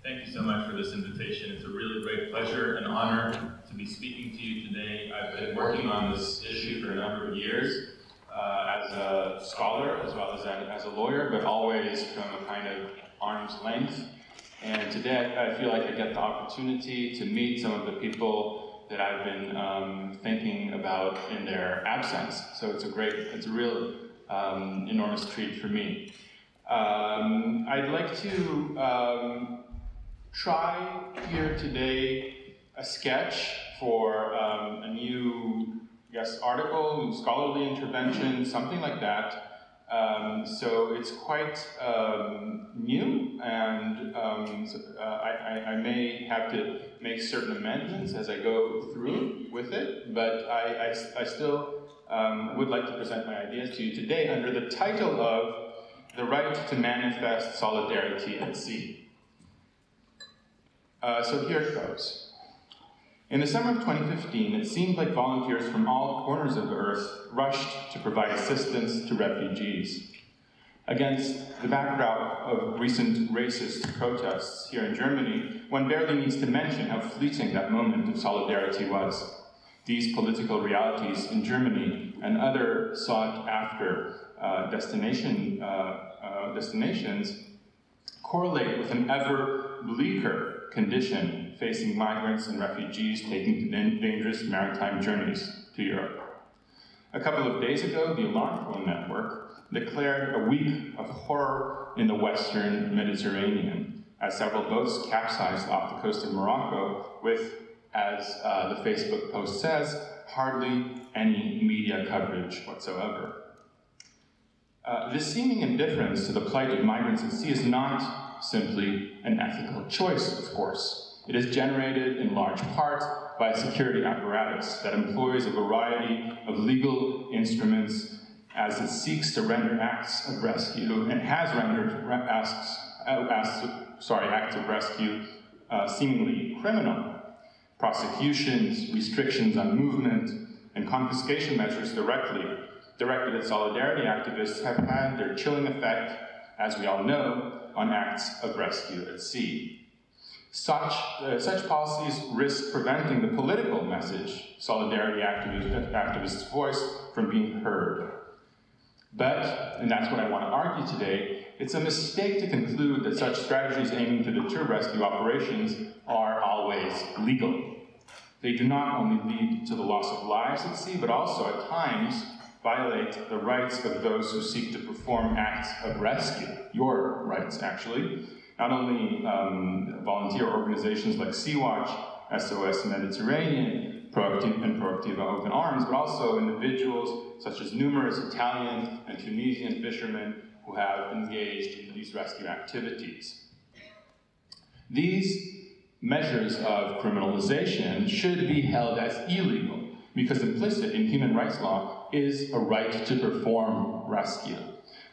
Thank you so much for this invitation. It's a really great pleasure and honor to be speaking to you today. I've been working on this issue for a number of years as a scholar as well as a lawyer, but always from a kind of arm's length. And today I feel like I get the opportunity to meet some of the people that I've been thinking about in their absence. So it's a real enormous treat for me. I'd like to try here today a sketch for a new, article, new scholarly intervention, something like that. So it's quite new, and I may have to make certain amendments as I go through with it, but I still would like to present my ideas to you today under the title of The Right to Manifest Solidarity at Sea. So here it goes. In the summer of 2015, it seemed like volunteers from all corners of the earth rushed to provide assistance to refugees. Against the backdrop of recent racist protests here in Germany, one barely needs to mention how fleeting that moment of solidarity was. These political realities in Germany and other sought-after destinations correlate with an ever bleaker condition facing migrants and refugees taking dangerous maritime journeys to Europe. A couple of days ago, the Alarm Phone Network declared a week of horror in the Western Mediterranean, as several boats capsized off the coast of Morocco with, as the Facebook post says, hardly any media coverage whatsoever. This seeming indifference to the plight of migrants at sea is not simply an ethical choice, of course. It is generated in large part by a security apparatus that employs a variety of legal instruments as it seeks to render acts of rescue, and has rendered acts of rescue seemingly criminal. Prosecutions, restrictions on movement, and confiscation measures directed at solidarity activists have had their chilling effect, as we all know, on acts of rescue at sea. Such policies risk preventing the political message solidarity activists' voice from being heard. But, and that's what I want to argue today, it's a mistake to conclude that such strategies aiming to deter rescue operations are always legal. They do not only lead to the loss of lives at sea, but also at times violate the rights of those who seek to perform acts of rescue, your rights actually. Not only volunteer organizations like Sea-Watch, SOS Mediterranean, Proactiva Open Arms, but also individuals such as numerous Italian and Tunisian fishermen who have engaged in these rescue activities. These measures of criminalization should be held as illegal, because implicit in human rights law is a right to perform rescue.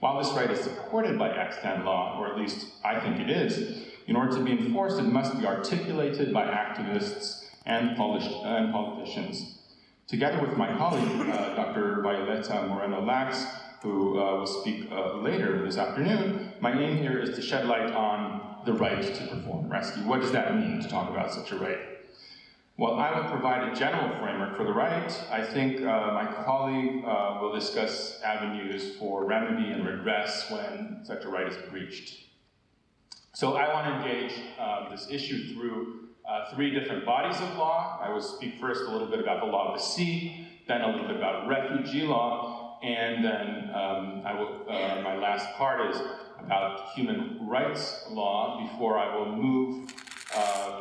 While this right is supported by extant law, or at least I think it is, in order to be enforced, it must be articulated by activists and politicians. Together with my colleague, Dr. Violeta Moreno-Lax, who will speak later this afternoon, my aim here is to shed light on the right to perform rescue. What does that mean to talk about such a right? Well, I will provide a general framework for the right. I think my colleague will discuss avenues for remedy and redress when such a right is breached. So I want to engage this issue through three different bodies of law. I will speak first a little bit about the law of the sea, then a little bit about refugee law, and then my last part is about human rights law before I will move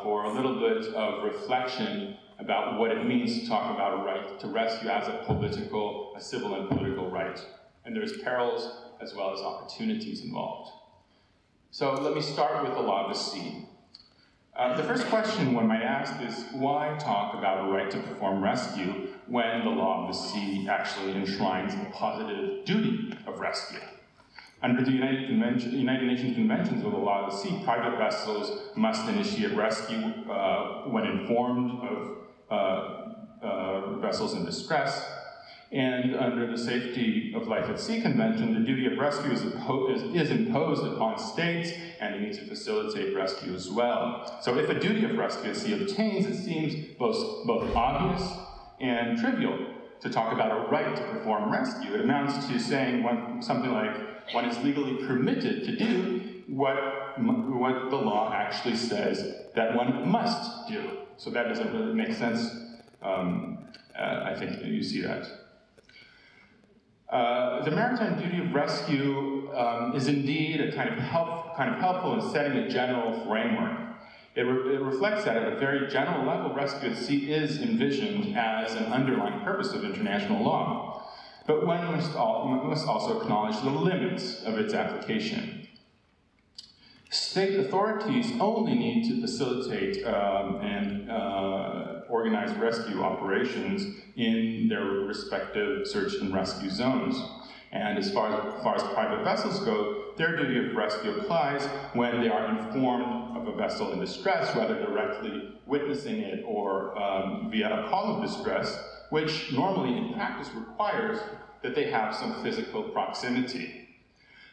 for a little bit of reflection about what it means to talk about a right to rescue as a civil and political right. And there's perils as well as opportunities involved. So let me start with the law of the sea. The first question one might ask is, why talk about a right to perform rescue when the law of the sea actually enshrines a positive duty of rescue? Under the United Nations Conventions of the Law of the Sea, private vessels must initiate rescue when informed of vessels in distress, And under the Safety of Life at Sea Convention, the duty of rescue is imposed upon states, and they need to facilitate rescue as well. So if a duty of rescue at sea obtains, it seems both obvious and trivial to talk about a right to perform rescue. It amounts to saying something like, one is legally permitted to do what the law actually says that one must do. So that doesn't really make sense. I think you see that. The maritime duty of rescue is indeed a kind of helpful in setting a general framework. It reflects that at a very general level, rescue at sea is envisioned as an underlying purpose of international law. But one must also acknowledge the limits of its application. State authorities only need to facilitate and organize rescue operations in their respective search and rescue zones. And as far as private vessels go, their duty of rescue applies when they are informed of a vessel in distress, whether directly witnessing it or via a call of distress, which normally in practice requires that they have some physical proximity.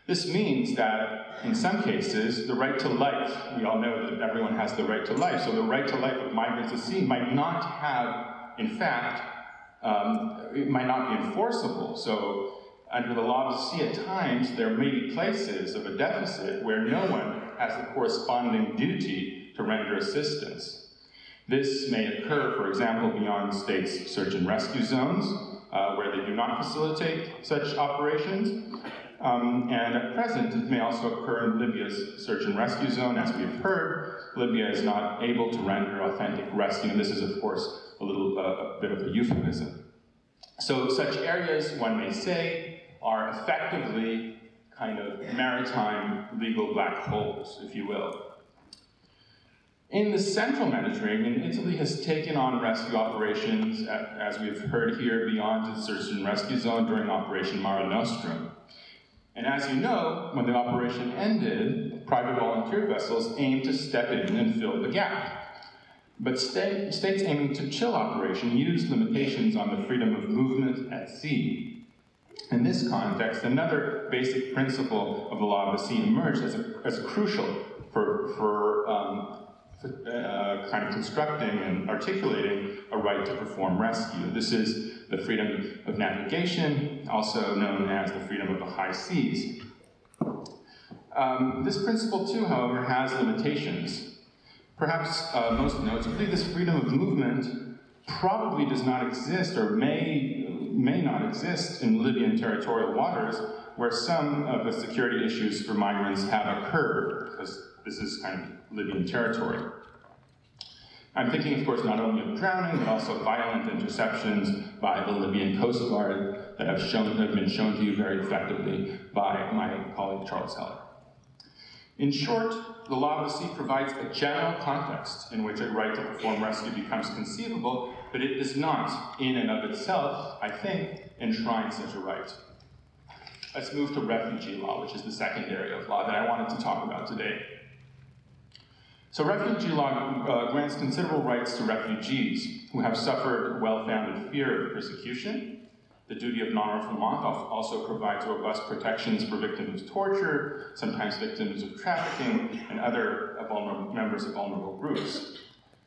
This means that, in some cases, the right to life, we all know that everyone has the right to life, so the right to life of migrants at sea might not have, in fact, it might not be enforceable. So, under the law of the sea, at times, there may be places of a deficit where no one has the corresponding duty to render assistance. This may occur, for example, beyond states' search and rescue zones, where they do not facilitate such operations. And at present, it may also occur in Libya's search and rescue zone. As we've heard, Libya is not able to render authentic rescue, and this is, of course, a bit of a euphemism. So such areas, one may say, are effectively kind of maritime legal black holes, if you will. In the central Mediterranean, Italy has taken on rescue operations, as we've heard here, beyond its search and rescue zone during Operation Mare Nostrum. And as you know, when the operation ended, private volunteer vessels aimed to step in and fill the gap. But states aiming to chill operation used limitations on the freedom of movement at sea. In this context, another basic principle of the law of the sea emerged as crucial for kind of constructing and articulating a right to perform rescue. This is the freedom of navigation, also known as the freedom of the high seas. This principle, too, however, has limitations. Perhaps most notably, this freedom of movement probably does not exist or may not exist in Libyan territorial waters, where some of the security issues for migrants have occurred, because this is kind of Libyan territory. I'm thinking, of course, not only of drowning, but also violent interceptions by the Libyan Coast Guard that have been shown to you very effectively by my colleague Charles Heller. In short, the law of the sea provides a general context in which a right to perform rescue becomes conceivable, but it does not, in and of itself, I think, enshrine such a right. Let's move to refugee law, which is the second area of law that I wanted to talk about today. So refugee law grants considerable rights to refugees who have suffered well-founded fear of persecution. The duty of non-refoulement also provides robust protections for victims of torture, sometimes victims of trafficking, and other members of vulnerable groups.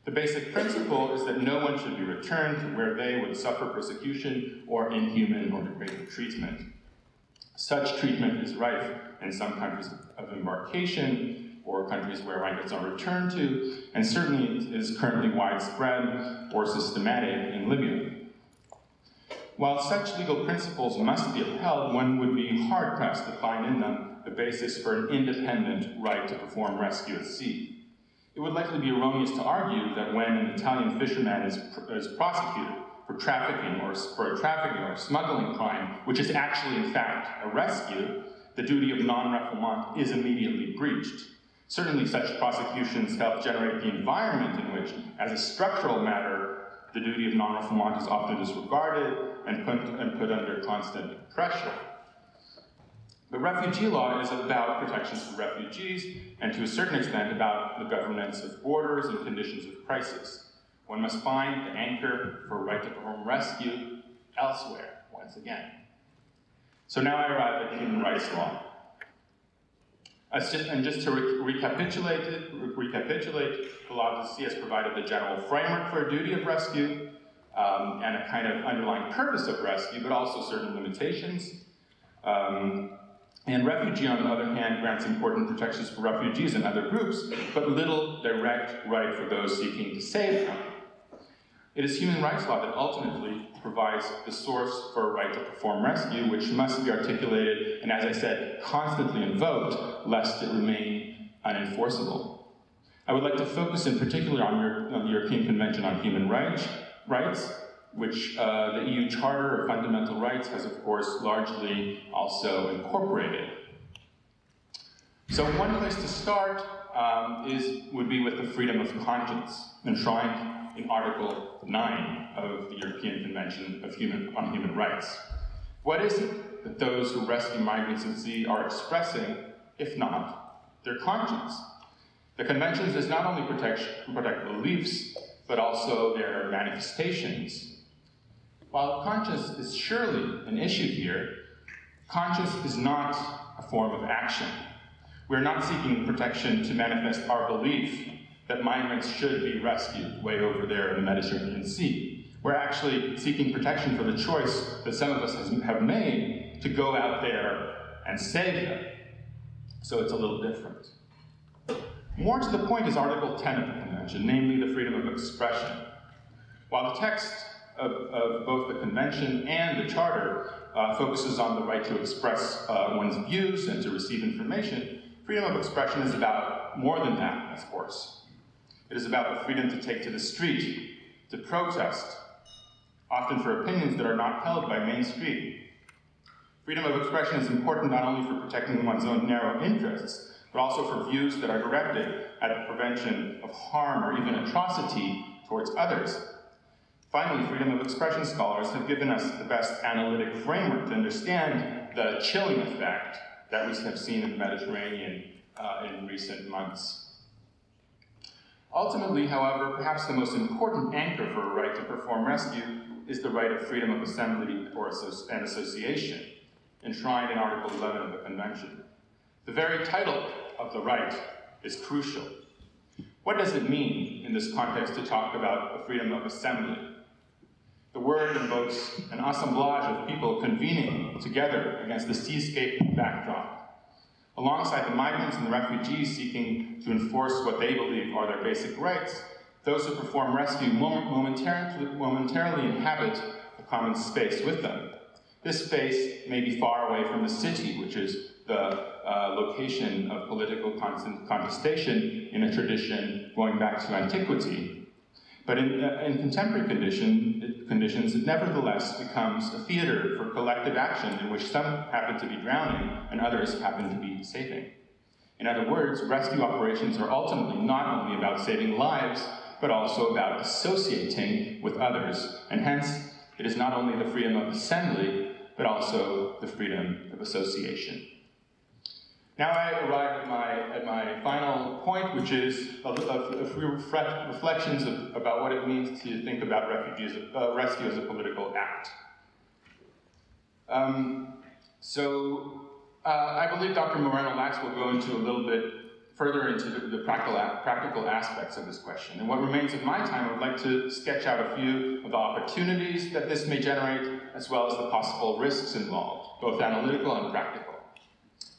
The basic principle is that no one should be returned to where they would suffer persecution or inhuman or degrading treatment. Such treatment is rife in some countries of embarkation, or countries where migrants are returned to, and certainly is currently widespread or systematic in Libya. While such legal principles must be upheld, one would be hard-pressed to find in them the basis for an independent right to perform rescue at sea. It would likely be erroneous to argue that when an Italian fisherman is prosecuted for trafficking or smuggling crime, which is actually in fact a rescue, the duty of non-refoulement is immediately breached. Certainly such prosecutions help generate the environment in which, as a structural matter, the duty of non-refoulement is often disregarded and put under constant pressure. But refugee law is about protections for refugees and to a certain extent about the governance of borders and conditions of crisis. One must find the anchor for a right to perform rescue elsewhere, one once again. So now I arrive at human rights law. And just to recapitulate, the law of the sea has provided the general framework for a duty of rescue and a kind of underlying purpose of rescue, but also certain limitations. And refugee, on the other hand, grants important protections for refugees and other groups, but little direct right for those seeking to save them. It is human rights law that ultimately provides the source for a right to perform rescue, which must be articulated and, as I said, constantly invoked, lest it remain unenforceable. I would like to focus in particular on the European Convention on Human Rights, which the EU Charter of Fundamental Rights has, of course, largely also incorporated. So one place to start would be with the freedom of conscience, enshrined in Article 9 of the European Convention on Human Rights. What is it that those who rescue migrants at sea are expressing, if not their conscience? The Convention does not only protect beliefs, but also their manifestations. While conscience is surely an issue here, conscience is not a form of action. We're not seeking protection to manifest our belief that migrants should be rescued way over there in the Mediterranean Sea. We're actually seeking protection for the choice that some of us have made to go out there and save them. So it's a little different. More to the point is Article 10 of the Convention, namely the freedom of expression. While the text of both the Convention and the Charter focuses on the right to express one's views and to receive information, freedom of expression is about more than that, of course. It is about the freedom to take to the street, to protest, often for opinions that are not held by mainstream. Freedom of expression is important not only for protecting one's own narrow interests, but also for views that are directed at the prevention of harm or even atrocity towards others. Finally, freedom of expression scholars have given us the best analytic framework to understand the chilling effect that we have seen in the Mediterranean in recent months. Ultimately, however, perhaps the most important anchor for a right to perform rescue is the right of freedom of assembly and association, enshrined in Article 11 of the Convention. The very title of the right is crucial. What does it mean in this context to talk about the freedom of assembly? The word invokes an assemblage of people convening together against the seascape backdrop. Alongside the migrants and the refugees seeking to enforce what they believe are their basic rights, those who perform rescue momentarily inhabit a common space with them. This space may be far away from the city, which is the location of political contestation in a tradition going back to antiquity. But in contemporary conditions, it nevertheless becomes a theater for collective action in which some happen to be drowning and others happen to be saving. In other words, rescue operations are ultimately not only about saving lives, but also about associating with others. And hence, it is not only the freedom of assembly, but also the freedom of association. Now I arrive at my final point, which is a few reflections about what it means to think about rescue as a political act. I believe Dr. Moreno-Lax will go into a little bit further into the practical aspects of this question. And what remains of my time, I would like to sketch out a few of the opportunities that this may generate, as well as the possible risks involved, both analytical and practical.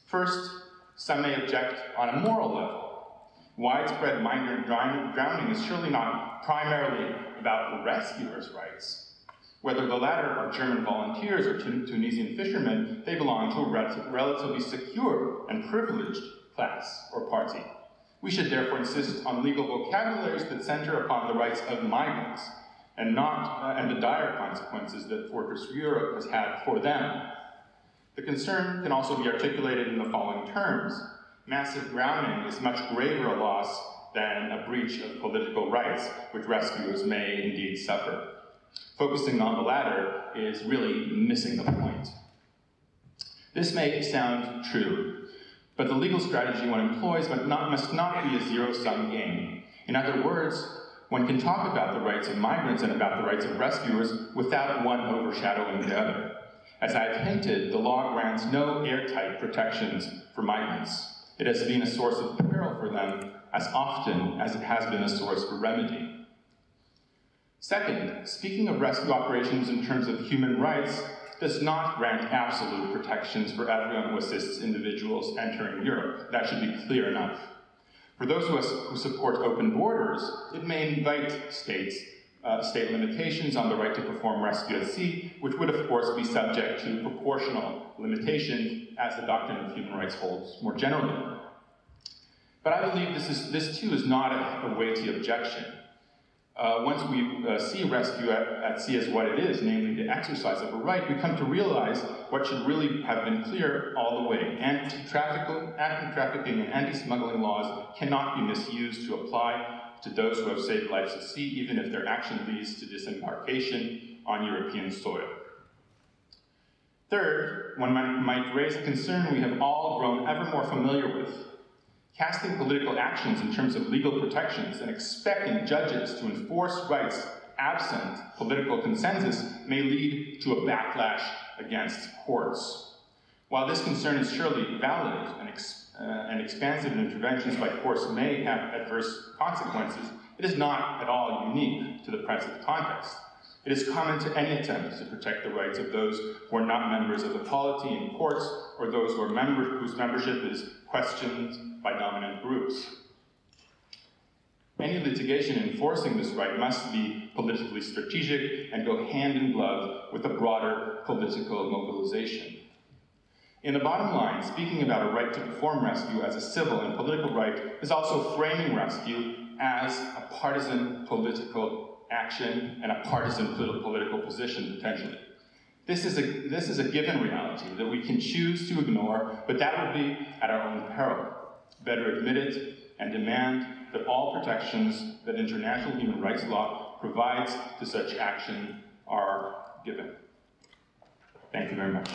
First, some may object on a moral level. Widespread migrant drowning is surely not primarily about the rescuers' rights. Whether the latter are German volunteers or Tunisian fishermen, they belong to a relatively secure and privileged class or party. We should therefore insist on legal vocabularies that center upon the rights of migrants and the dire consequences that Fortress Europe has had for them. The concern can also be articulated in the following terms. Massive drowning is much graver a loss than a breach of political rights, which rescuers may indeed suffer. Focusing on the latter is really missing the point. This may sound true, but the legal strategy one employs must not be a zero-sum game. In other words, one can talk about the rights of migrants and about the rights of rescuers without one overshadowing the other. As I've hinted, the law grants no airtight protections for migrants. It has been a source of peril for them as often as it has been a source for remedy. Second, speaking of rescue operations in terms of human rights does not grant absolute protections for everyone who assists individuals entering Europe. That should be clear enough. For those who support open borders, it may invite state limitations on the right to perform rescue at sea, which would of course be subject to proportional limitation, as the doctrine of human rights holds more generally. But I believe this too is not a weighty objection. Once we see rescue at sea as what it is, namely the exercise of a right, we come to realize what should really have been clear all the way. Anti-trafficking and anti-smuggling laws cannot be misused to apply to those who have saved lives at sea, even if their action leads to disembarkation on European soil. Third, one might raise a concern we have all grown ever more familiar with. Casting political actions in terms of legal protections and expecting judges to enforce rights absent political consensus may lead to a backlash against courts. While this concern is surely valid and expansive interventions by courts may have adverse consequences, it is not at all unique to the present context. It is common to any attempt to protect the rights of those who are not members of the polity in courts or those whose membership is questioned by dominant groups. Any litigation enforcing this right must be politically strategic and go hand in glove with a broader political mobilization. In the bottom line, speaking about a right to perform rescue as a civil and political right is also framing rescue as a partisan political action and a partisan political position, potentially. This is a given reality that we can choose to ignore, but that would be at our own peril. Better admit it and demand that all protections that international human rights law provides to such action are given. Thank you very much.